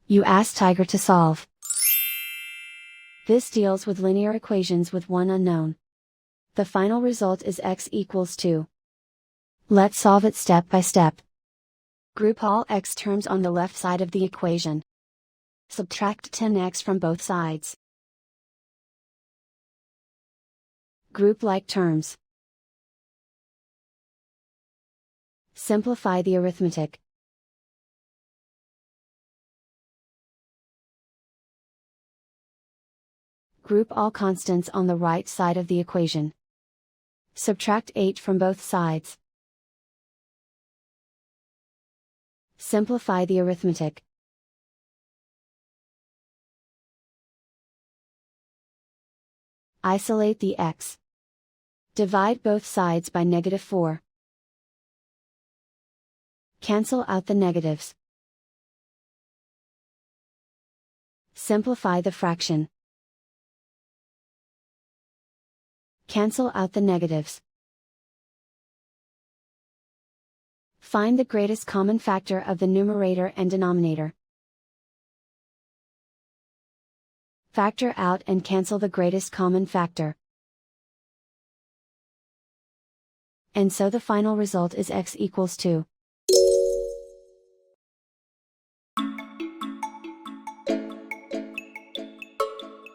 You ask Tiger to solve. This deals with linear equations with one unknown. The final result is x equals 2. Let's solve it step by step. Group all x terms on the left side of the equation. Subtract 10x from both sides. Group like terms. Simplify the arithmetic. Group all constants on the right side of the equation. Subtract 8 from both sides. Simplify the arithmetic. Isolate the x. Divide both sides by -4. Cancel out the negatives. Simplify the fraction. Cancel out the negatives. Find the greatest common factor of the numerator and denominator. Factor out and cancel the greatest common factor. And so the final result is x equals 2.